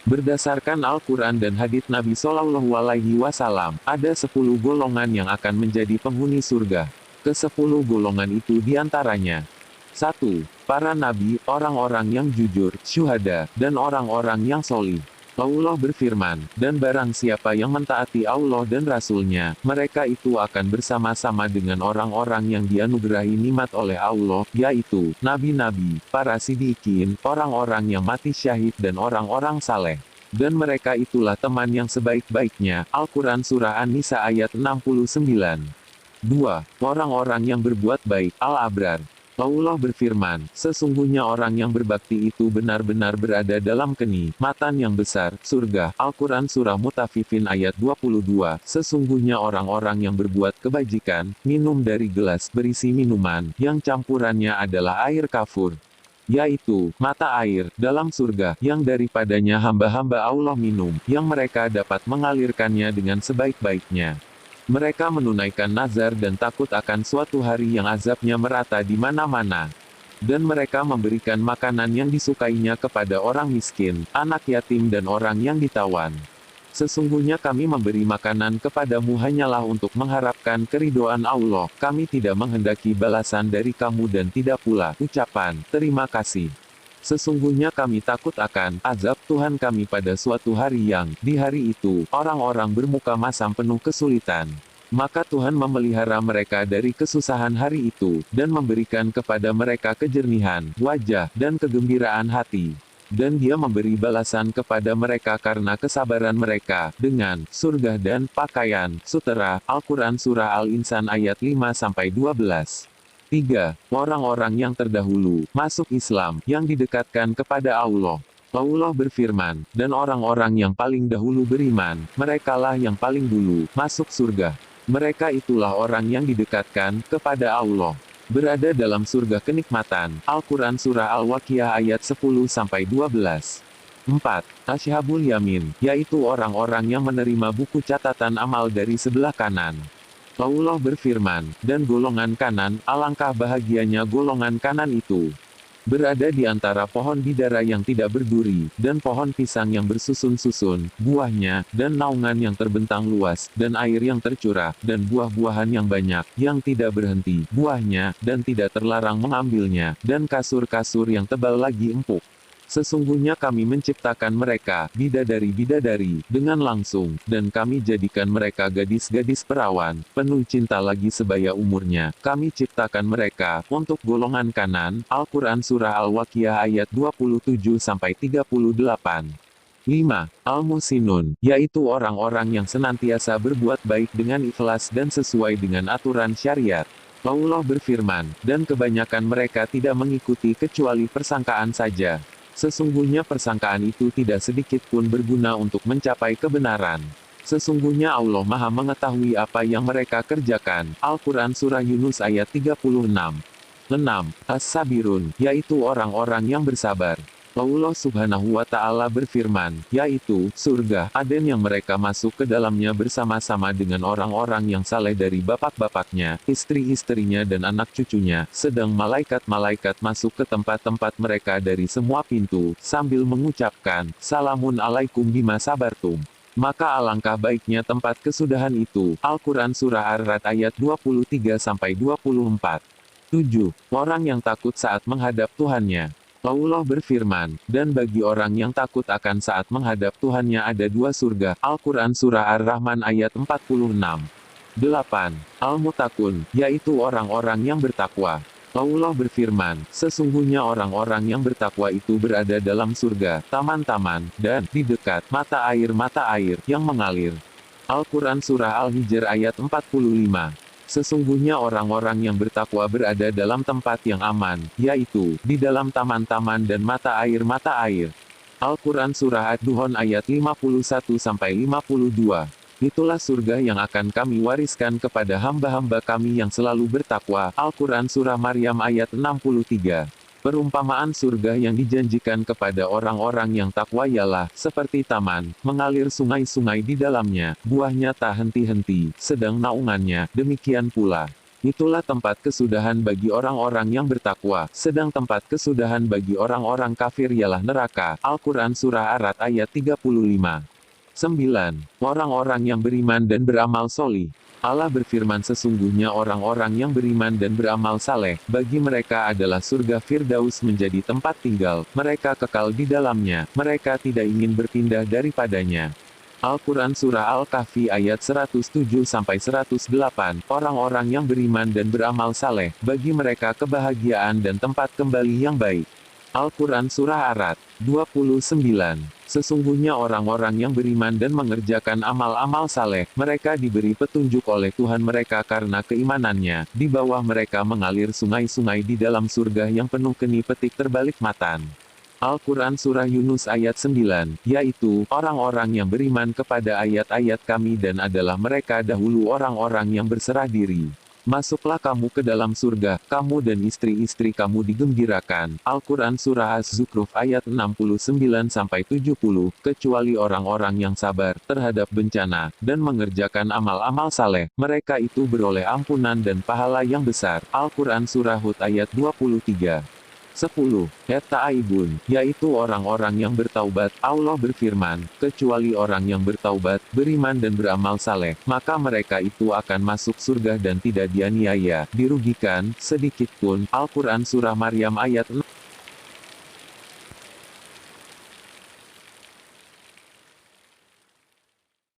Berdasarkan Al-Quran dan hadits Nabi Shallallahu Alaihi Wasallam, ada 10 golongan yang akan menjadi penghuni surga. Ke-10 golongan itu diantaranya: 1. Para nabi, orang-orang yang jujur, syuhada, dan orang-orang yang solih. Allah berfirman, dan barang siapa yang mentaati Allah dan Rasul-Nya, mereka itu akan bersama-sama dengan orang-orang yang dianugerahi nikmat oleh Allah, yaitu nabi-nabi, para siddiqin, orang-orang yang mati syahid dan orang-orang saleh. Dan mereka itulah teman yang sebaik-baiknya. Al-Quran Surah An-Nisa ayat 69. 2. Orang-orang yang berbuat baik, Al-Abrar. Allah berfirman, sesungguhnya orang yang berbakti itu benar-benar berada dalam kenikmatan yang besar, surga. Al-Quran Surah Mutaffifin ayat 22, sesungguhnya orang-orang yang berbuat kebajikan, minum dari gelas berisi minuman, yang campurannya adalah air kafur, yaitu mata air dalam surga, yang daripadanya hamba-hamba Allah minum, yang mereka dapat mengalirkannya dengan sebaik-baiknya. Mereka menunaikan nazar dan takut akan suatu hari yang azabnya merata di mana-mana. Dan mereka memberikan makanan yang disukainya kepada orang miskin, anak yatim dan orang yang ditawan. Sesungguhnya kami memberi makanan kepadamu hanyalah untuk mengharapkan keridhaan Allah, kami tidak menghendaki balasan dari kamu dan tidak pula ucapan terima kasih. Sesungguhnya kami takut akan azab Tuhan kami pada suatu hari yang, di hari itu, orang-orang bermuka masam penuh kesulitan. Maka Tuhan memelihara mereka dari kesusahan hari itu, dan memberikan kepada mereka kejernihan wajah dan kegembiraan hati. Dan Dia memberi balasan kepada mereka karena kesabaran mereka, dengan surga dan pakaian sutera. Al-Quran Surah Al-Insan ayat 5-12. 3. Orang-orang yang terdahulu masuk Islam, yang didekatkan kepada Allah. Allah berfirman, dan orang-orang yang paling dahulu beriman, merekalah yang paling dulu masuk surga. Mereka itulah orang yang didekatkan kepada Allah, berada dalam surga kenikmatan. Al-Quran Surah Al-Waqiah ayat 10-12. 4. Ashabul Yamin, yaitu orang-orang yang menerima buku catatan amal dari sebelah kanan. Allah berfirman, dan golongan kanan, alangkah bahagianya golongan kanan itu. Berada di antara pohon bidara yang tidak berduri, dan pohon pisang yang bersusun-susun, buahnya, dan naungan yang terbentang luas, dan air yang tercurah, dan buah-buahan yang banyak, yang tidak berhenti, buahnya, dan tidak terlarang mengambilnya, dan kasur-kasur yang tebal lagi empuk. Sesungguhnya kami menciptakan mereka, bidadari-bidadari, dengan langsung, dan kami jadikan mereka gadis-gadis perawan, penuh cinta lagi sebaya umurnya. Kami ciptakan mereka, untuk golongan kanan. Al-Quran Surah Al-Waqiah ayat 27-38. 5. Al-Muhsinun, yaitu orang-orang yang senantiasa berbuat baik dengan ikhlas dan sesuai dengan aturan syariat. Allah berfirman, dan kebanyakan mereka tidak mengikuti kecuali persangkaan saja. Sesungguhnya persangkaan itu tidak sedikit pun berguna untuk mencapai kebenaran. Sesungguhnya Allah Maha mengetahui apa yang mereka kerjakan. Al-Quran Surah Yunus ayat 36. 6. As-Sabirun, yaitu orang-orang yang bersabar. Allah Subhanahu wa Ta'ala berfirman, yaitu surga Aden yang mereka masuk ke dalamnya bersama-sama dengan orang-orang yang saleh dari bapak-bapaknya, istri-istrinya dan anak cucunya, sedang malaikat-malaikat masuk ke tempat-tempat mereka dari semua pintu, sambil mengucapkan, Salamun alaikum bima sabartum. Maka alangkah baiknya tempat kesudahan itu. Al-Quran Surah Ar-Ra'd ayat 23-24. 7. Orang yang takut saat menghadap Tuhannya. Allah berfirman, dan bagi orang yang takut akan saat menghadap Tuhannya ada 2 surga. Al-Quran Surah Ar-Rahman ayat 46. 8. Al-Mutakun, yaitu orang-orang yang bertakwa. Allah berfirman, sesungguhnya orang-orang yang bertakwa itu berada dalam surga, taman-taman, dan di dekat mata air yang mengalir. Al-Quran Surah Al-Hijr ayat 45. Sesungguhnya orang-orang yang bertakwa berada dalam tempat yang aman, yaitu di dalam taman-taman dan mata air. Al-Quran Surah Ad-Duhan ayat 51-52. Itulah surga yang akan kami wariskan kepada hamba-hamba kami yang selalu bertakwa. Al-Quran Surah Maryam ayat 63. Perumpamaan surga yang dijanjikan kepada orang-orang yang takwa ialah seperti taman, mengalir sungai-sungai di dalamnya, buahnya tak henti-henti, sedang naungannya, demikian pula. Itulah tempat kesudahan bagi orang-orang yang bertakwa, sedang tempat kesudahan bagi orang-orang kafir ialah neraka. Al-Quran Surah Ar-Ra'd ayat 35. 9. Orang-orang yang beriman dan beramal solih. Allah berfirman, sesungguhnya orang-orang yang beriman dan beramal saleh, bagi mereka adalah surga Firdaus menjadi tempat tinggal, mereka kekal di dalamnya, mereka tidak ingin berpindah daripadanya. Al-Quran Surah Al-Kahfi ayat 107-108, orang-orang yang beriman dan beramal saleh, bagi mereka kebahagiaan dan tempat kembali yang baik. Al-Quran Surah Ar-Ra'd 29. Sesungguhnya orang-orang yang beriman dan mengerjakan amal-amal saleh, mereka diberi petunjuk oleh Tuhan mereka karena keimanannya, di bawah mereka mengalir sungai-sungai di dalam surga yang penuh keni petik terbalik matan. Al-Quran Surah Yunus ayat 9, yaitu, orang-orang yang beriman kepada ayat-ayat kami dan adalah mereka dahulu orang-orang yang berserah diri. Masuklah kamu ke dalam surga, kamu dan istri-istri kamu digembirakan. Al-Quran Surah Az-Zukhruf ayat 69-70, kecuali orang-orang yang sabar terhadap bencana, dan mengerjakan amal-amal saleh, mereka itu beroleh ampunan dan pahala yang besar. Al-Quran Surah Hud ayat 23. 10. At-Ta'ibun, yaitu orang-orang yang bertaubat. Allah berfirman, kecuali orang yang bertaubat, beriman dan beramal saleh, maka mereka itu akan masuk surga dan tidak dianiaya, dirugikan, sedikit pun. Al-Quran Surah Maryam ayat 6.